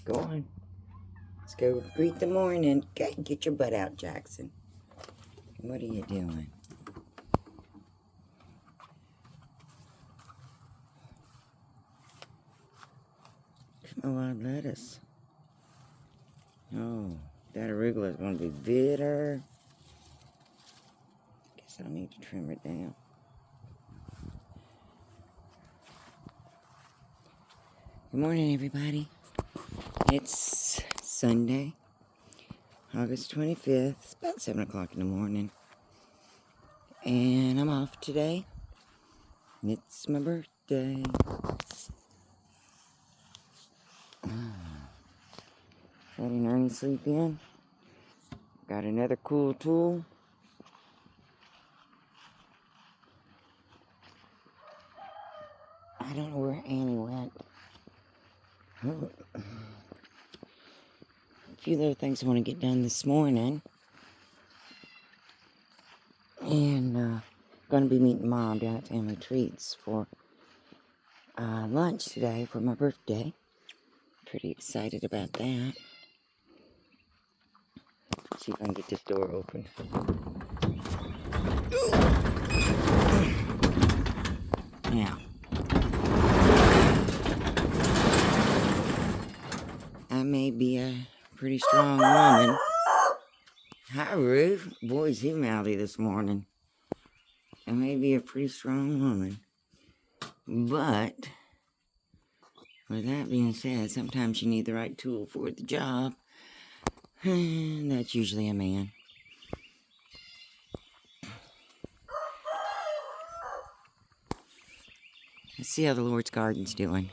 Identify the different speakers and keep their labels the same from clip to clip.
Speaker 1: Go on. Let's go greet the morning. Okay, get your butt out, Jackson. What are you doing? Oh, I lettuce. Oh, that arugula is going to be bitter. Guess I'll need to trim it down. Good morning, everybody. It's Sunday, August 25th. It's about 7 o'clock in the morning. And I'm off today. It's my birthday. Letting Ernie sleep in. Got another cool tool. I don't know where Annie went. A few little things I want to get done this morning. And going to be meeting Mom down at Family Treats for lunch today for my birthday. Pretty excited about that. See if I can get this door open. Now, I may be a pretty strong woman. Hi, Ruth. Boy, is he mouthy this morning. I may be a pretty strong woman. But, with that being said, sometimes you need the right tool for the job. And that's usually a man. Let's see how the Lord's garden's doing.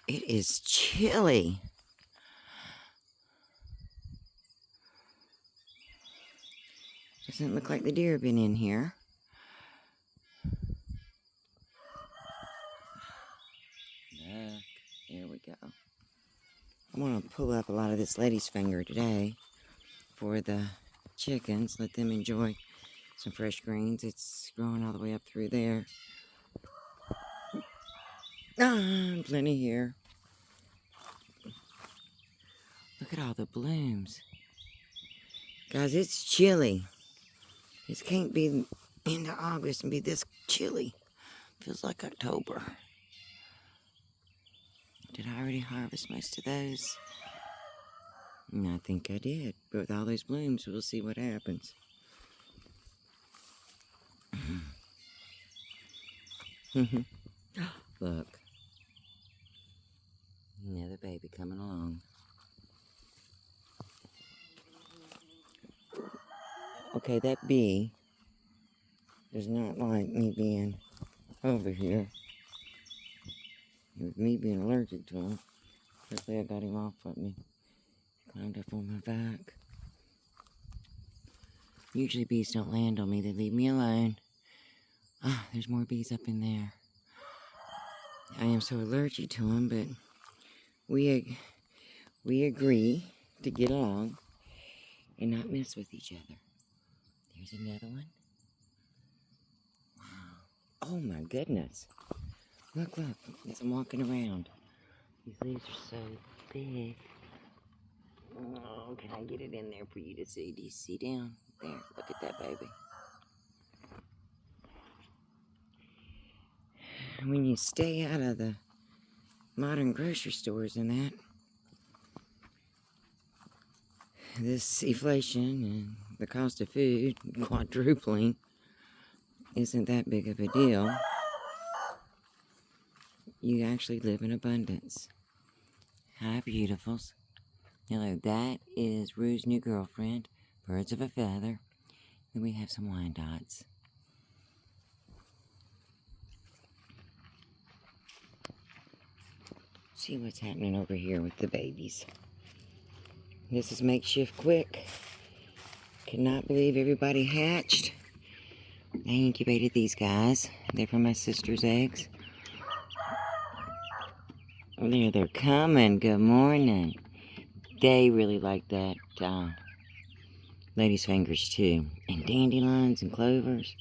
Speaker 1: It is chilly. Doesn't look like the deer have been in here. Look, here we go. I want to pull up a lot of this lady's finger today for the chickens. Let them enjoy some fresh greens. It's growing all the way up through there. Plenty here. Look at all the blooms. Guys, it's chilly. This can't be into August and be this chilly. Feels like October. Did I already harvest most of those? I think I did. But with all those blooms, we'll see what happens. Look. Another baby coming along. Okay, that bee does not like me being over here. With me being allergic to him. Hopefully I got him off of me. Climbed up on my back. Usually bees don't land on me. They leave me alone. There's more bees up in there. I am so allergic to them, but we agree to get along and not mess with each other. There's another one. Wow. Oh my goodness. Look, as I'm walking around. These leaves are so big. Oh, can I get it in there for you to see? Do you see down there? Look at that baby. When you stay out of the modern grocery stores and that, this inflation and the cost of food quadrupling isn't that big of a deal. You actually live in abundance. Hi, beautifuls. Hello, that is Rue's new girlfriend, Birds of a Feather. Then we have some Wyandottes. See what's happening over here with the babies. This is Makeshift Quick. Cannot believe everybody hatched. I incubated these guys. They're from my sister's eggs. Oh, there they're coming. Good morning. They really like that lady's fingers too. And dandelions and clovers.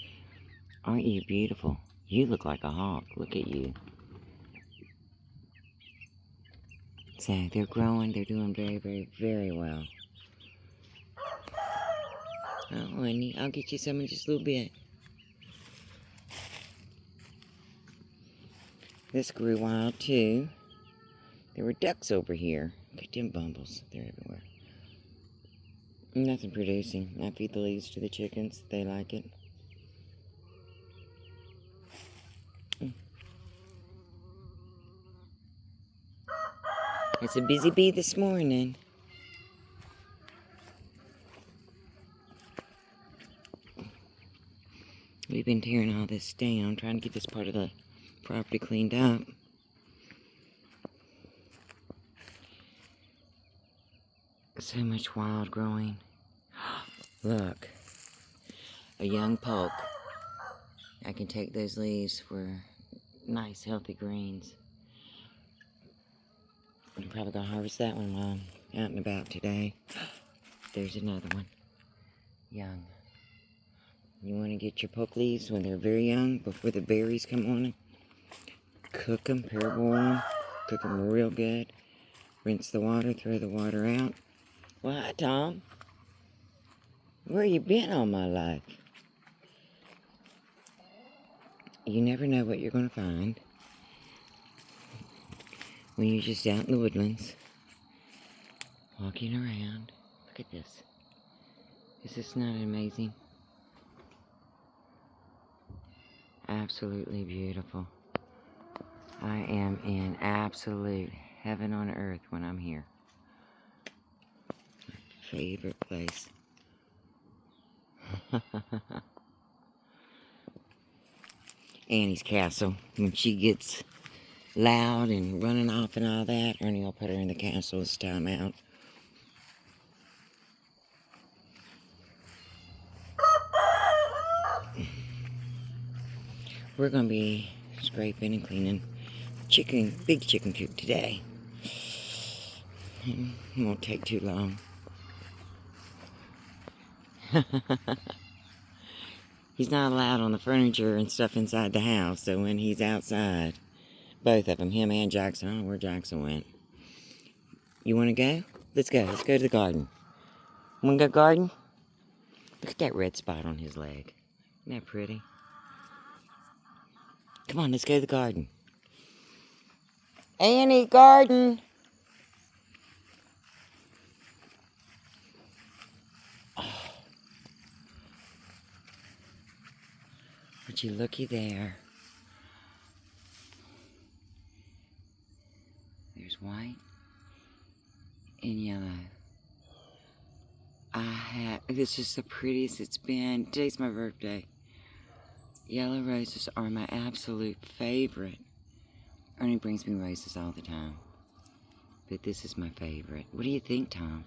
Speaker 1: Aren't you beautiful? You look like a hawk. Look at you. So they're growing. They're doing very, very, very well. Oh, honey, I'll get you some in just a little bit. This grew wild too. There were ducks over here. Look at them bumbles. They're everywhere. Nothing producing. I feed the leaves to the chickens. They like it. It's a busy bee this morning. We've been tearing all this down, trying to get this part of the property cleaned up. So much wild growing. Look, a young poke. I can take those leaves for nice, healthy greens. I'm probably gonna harvest that one while I'm out and about today. There's another one, young. You want to get your poke leaves when they're very young, before the berries come on them. Cook them, parboil them, cook them real good. Rinse the water, throw the water out. Well, hi, Tom. Where you been all my life? You never know what you're going to find when you're just out in the woodlands, walking around. Look at this. Is this not amazing? Absolutely beautiful. I am in absolute heaven on earth when I'm here. My favorite place. Annie's castle. When she gets loud and running off and all that, Ernie will put her in the castle this time out. We're going to be scraping and cleaning big chicken coop today. It won't take too long. He's not allowed on the furniture and stuff inside the house, so when he's outside, both of them, him and Jackson, I don't know where Jackson went. You want to go? Let's go. Let's go to the garden. Want to go garden? Look at that red spot on his leg. Isn't that pretty? Come on, let's go to the garden. Annie, garden! Oh. Would you looky there? There's white and yellow. This is the prettiest it's been. Today's my birthday. Yellow roses are my absolute favorite. Ernie brings me roses all the time, but this is my favorite. What do you think, Tom?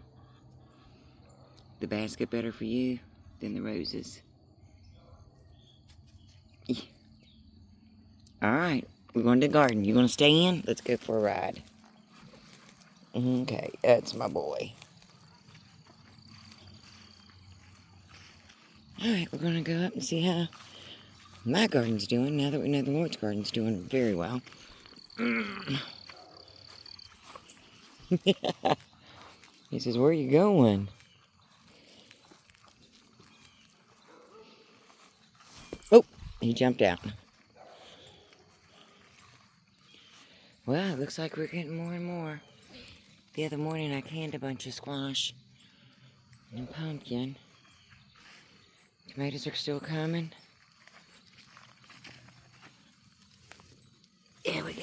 Speaker 1: The basket better for you than the roses? Yeah. Alright, we're going to the garden. You want to stay in? Let's go for a ride. Okay, that's my boy. Alright, we're going to go up and see how my garden's doing, now that we know the Lord's garden's doing very well. He says, where are you going? Oh, he jumped out. Well, it looks like we're getting more and more. The other morning I canned a bunch of squash and pumpkin. Tomatoes are still coming. There we go.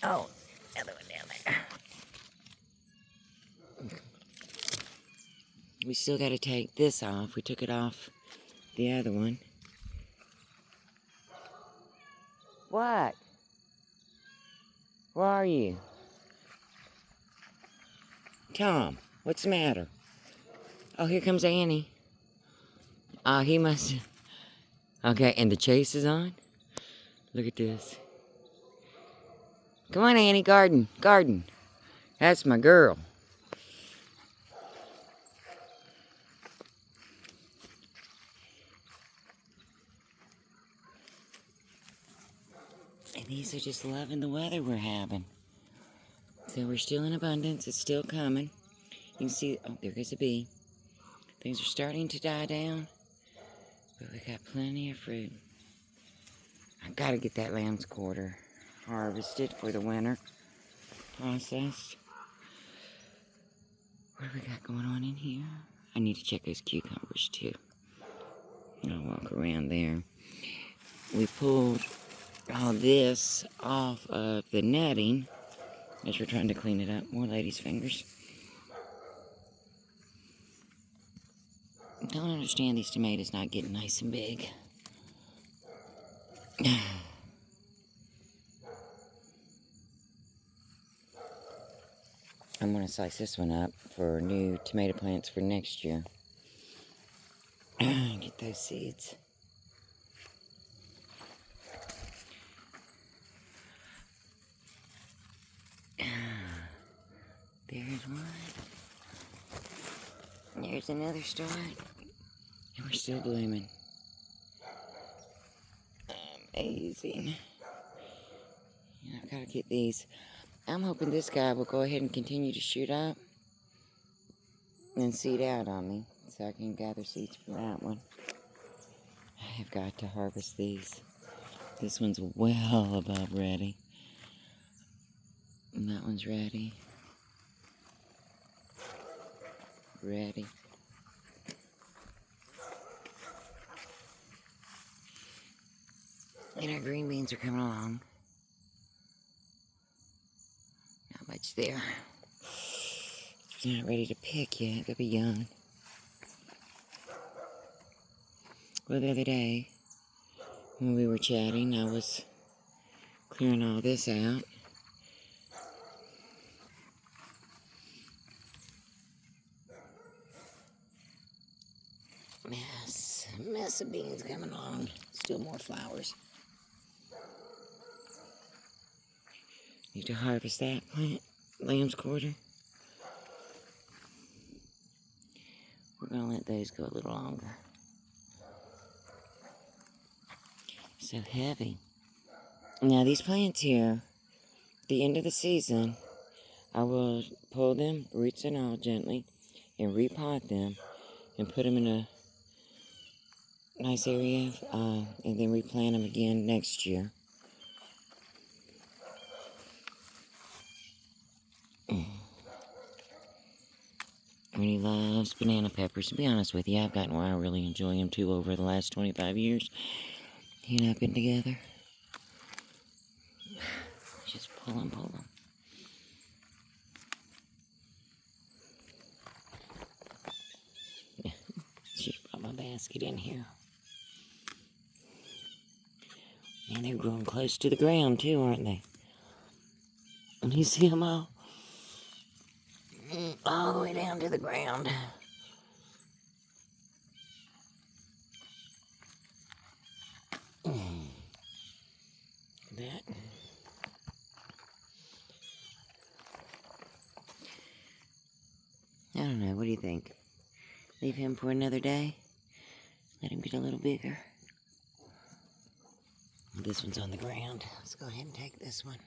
Speaker 1: Oh, another one down there. We still got to take this off. We took it off the other one. What? Where are you? Tom, what's the matter? Oh, here comes Annie. Oh, he must... Okay, and the chase is on? Look at this. Come on, Annie, garden, garden. That's my girl. And these are just loving the weather we're having. So we're still in abundance. It's still coming. You can see, oh, there goes a bee. Things are starting to die down, but we got plenty of fruit. I gotta get that lamb's quarter harvested for the winter, processed. What do we got going on in here? I need to check those cucumbers too. I'll walk around there. We pulled all this off of the netting as we're trying to clean it up. More lady's fingers. Don't understand these tomatoes not getting nice and big. I'm going to slice this one up for new tomato plants for next year. Get those seeds. There's one. There's another start. And we're still blooming. Amazing. Yeah, I've got to get these. I'm hoping this guy will go ahead and continue to shoot up and seed out on me so I can gather seeds from that one. I have got to harvest these. This one's well above ready. And that one's ready. Ready. And our green beans are coming along. Not much there. They're not ready to pick yet. They'll be young. Well, the other day, when we were chatting, I was clearing all this out. Mess of beans coming along. Still more flowers. Need to harvest that plant, lamb's quarter. We're going to let those go a little longer. So heavy. Now these plants here, the end of the season, I will pull them, roots and all, gently, and repot them, and put them in a nice area, and then replant them again next year. Ernie loves banana peppers. To be honest with you, I've gotten where I really enjoy them too over the last 25 years. He and I have been together. Just pull them, pull them. Just brought my basket in here. And they're growing close to the ground too, aren't they? And you see them all the way down to the ground. That. I don't know, what do you think? Leave him for another day? Let him get a little bigger? This one's on the ground. Let's go ahead and take this one.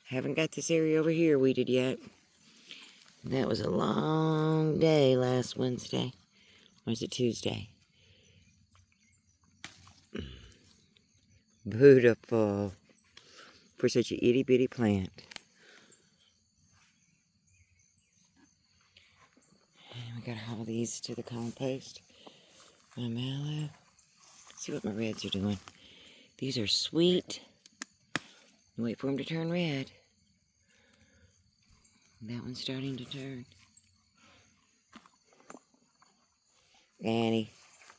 Speaker 1: Haven't got this area over here weeded yet. That was a long day last Wednesday. Or was it Tuesday? Beautiful. For such a itty bitty plant. And we gotta haul these to the compost. My mallow. Let's see what my reds are doing. These are sweet. Wait for them to turn red. That one's starting to turn. Annie,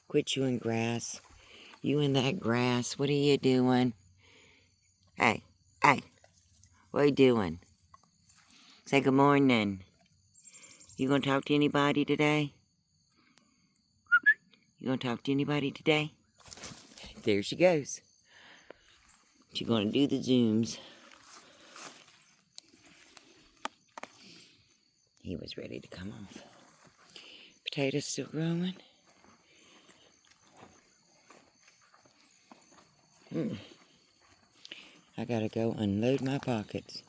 Speaker 1: quit chewing grass. You in that grass. What are you doing? Hey, what are you doing? Say good morning. You gonna talk to anybody today? You gonna talk to anybody today? There she goes. She's going to do the zooms. He was ready to come off. Potatoes still growing. I gotta go unload my pockets.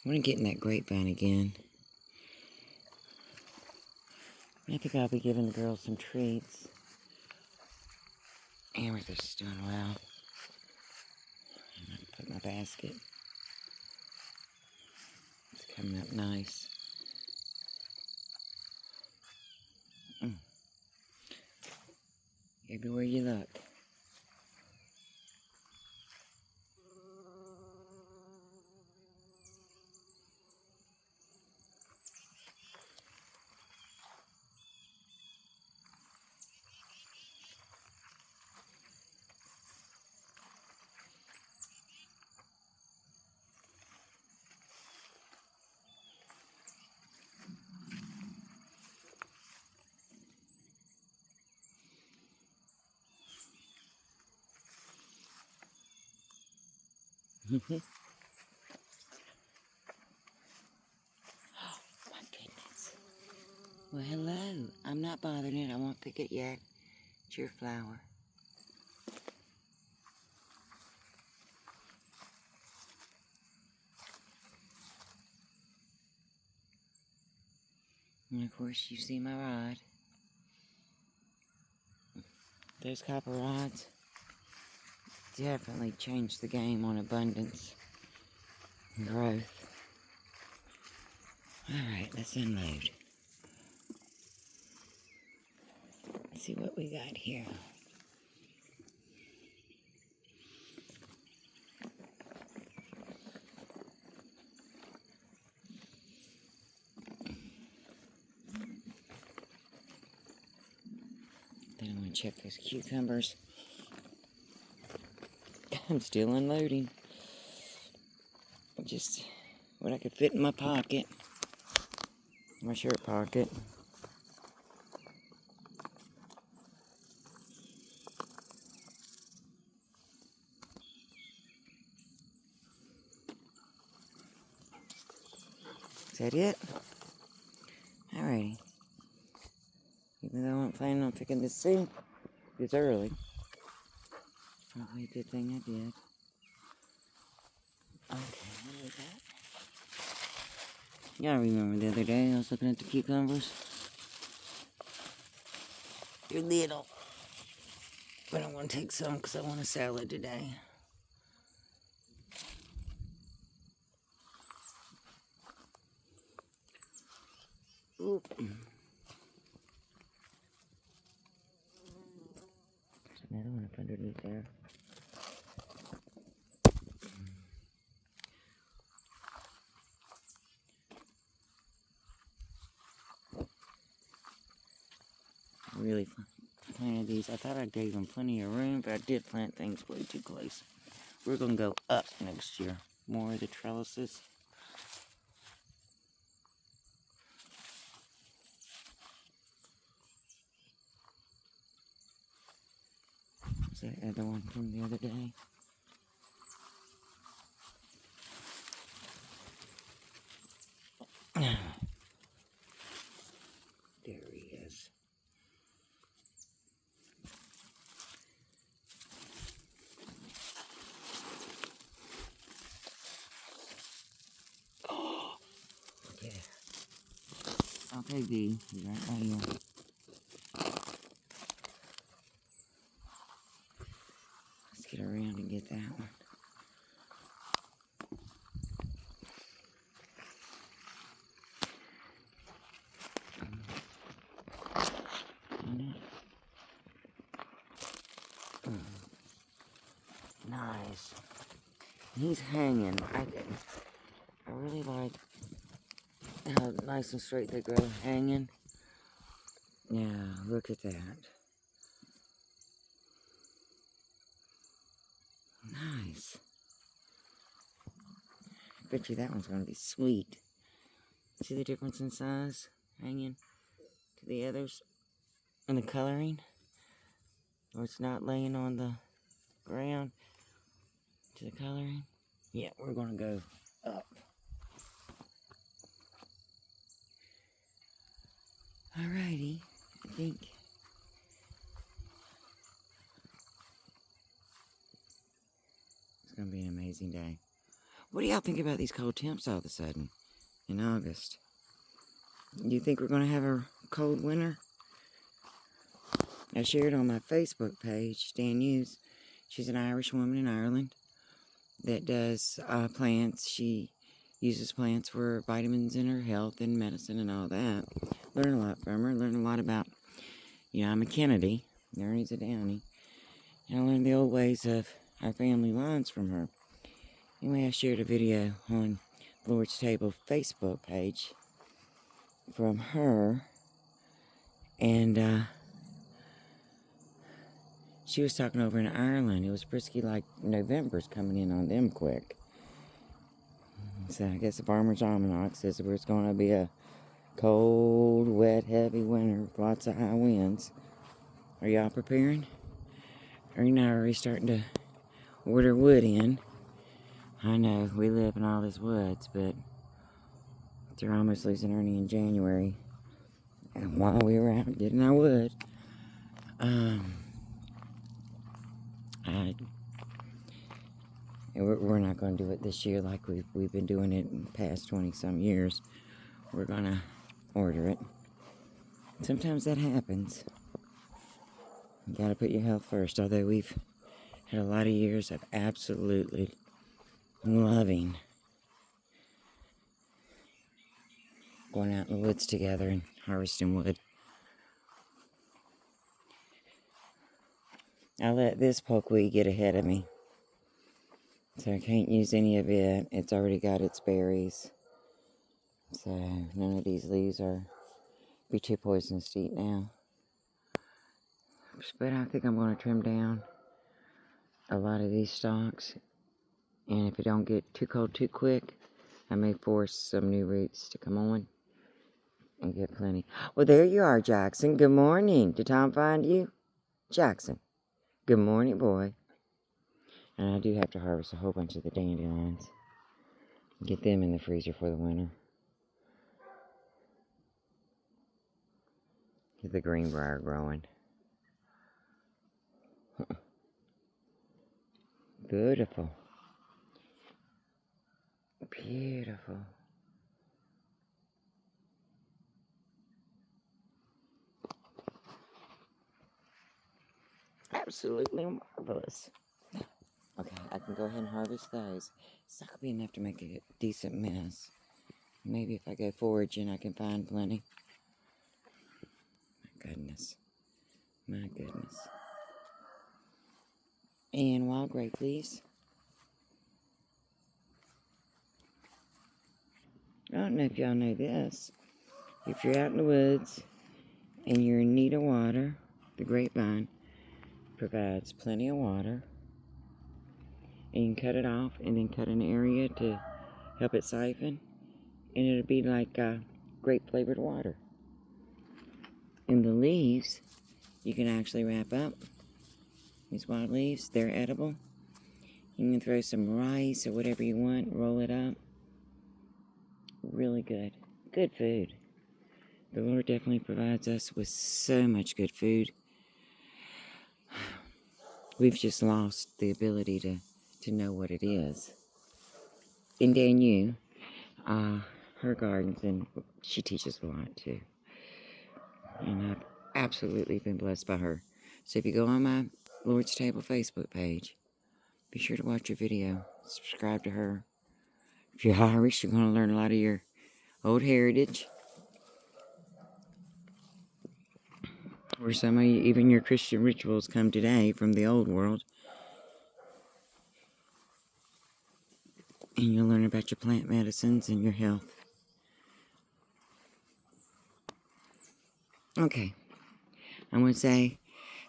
Speaker 1: I'm gonna get in that grapevine again. I think I'll be giving the girls some treats. Amethyst is doing well. I'm gonna put my basket. It's coming up nice. Everywhere you look. Oh my goodness. Well, hello. I'm not bothering it. I won't pick it yet. It's your flower. And of course, you see my rod. Those copper rods definitely changed the game on abundance and growth. Alright, let's unload. Let's see what we got here. Then I'm going to check those cucumbers. I'm still unloading. Just what I could fit in my pocket. My shirt pocket. Is that it? Alrighty. Even though I wasn't planning on picking this soon, it's early. Probably a good thing I did. Okay, what was that? Y'all remember the other day I was looking at the cucumbers? They're little. But I want to take some because I want a salad today. Oop. There's another one up underneath there. Really planted these. I thought I gave them plenty of room, but I did plant things way too close. We're going to go up next year. More of the trellises. Is that the other one from the other day? There he is. Oh, yeah. I'll take these. He's right here. Let's get around and get that one. Nice. He's hanging. I really like how nice and straight they grow hanging. Yeah, look at that. Nice. I bet you that one's going to be sweet. See the difference in size hanging to the others and the coloring? or it's not laying on the ground to the coloring. Yeah, we're gonna go up. Alrighty, I think it's gonna be an amazing day. What do y'all think about these cold temps all of a sudden in August? Do you think we're gonna have a cold winter? I shared on my Facebook page, Stan Hughes. She's an Irish woman in Ireland that does plants. She uses plants for vitamins in her health and medicine and all that. Learn a lot from her. Learn a lot about, I'm a Kennedy. Ernie's a Downey. And I learned the old ways of our family lines from her. Anyway, I shared a video on Lord's Table Facebook page from her. And she was talking over in Ireland. It was frisky like November's coming in on them quick. So I guess the Farmer's Almanac says it's going to be a cold, wet, heavy winter with lots of high winds. Are y'all preparing? Are you not already starting to order wood in? I know, we live in all this woods, but they're almost losing Ernie in January. And while we were out getting our wood, we're not going to do it this year like we've been doing it in the past 20-some years. We're going to order it. Sometimes that happens. You got to put your health first, although we've had a lot of years of absolutely loving going out in the woods together and harvesting wood. I let this pokeweed get ahead of me, so I can't use any of it. It's already got its berries, so none of these leaves are be too poisonous to eat now. But I think I'm going to trim down a lot of these stalks, and if it don't get too cold too quick, I may force some new roots to come on and get plenty. Well, there you are, Jackson. Good morning. Did Tom find you? Jackson. Good morning, boy. And I do have to harvest a whole bunch of the dandelions. Get them in the freezer for the winter. Get the greenbrier growing. Beautiful. Beautiful. Absolutely marvelous. Okay, I can go ahead and harvest those. It's not going to be enough to make a decent mess. Maybe if I go foraging, I can find plenty. My goodness. My goodness. And wild grape leaves. I don't know if y'all know this. If you're out in the woods and you're in need of water, the grapevine provides plenty of water. And you can cut it off and then cut an area to help it siphon. And it'll be like grape flavored water. And the leaves, you can actually wrap up. These wild leaves, they're edible. You can throw some rice or whatever you want, roll it up. Really good. Good food. The Lord definitely provides us with so much good food. We've just lost the ability to know what it is. And Danu, her gardens, and she teaches a lot too. And I've absolutely been blessed by her. So if you go on my Lord's Table Facebook page, be sure to watch her video. Subscribe to her. If you're Irish, you're going to learn a lot of your old heritage. Or some of you, even your Christian rituals come today from the old world. And you'll learn about your plant medicines and your health. Okay. I'm going to say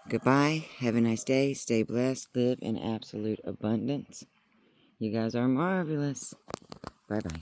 Speaker 1: goodbye. Have a nice day. Stay blessed. Live in absolute abundance. You guys are marvelous. Bye-bye.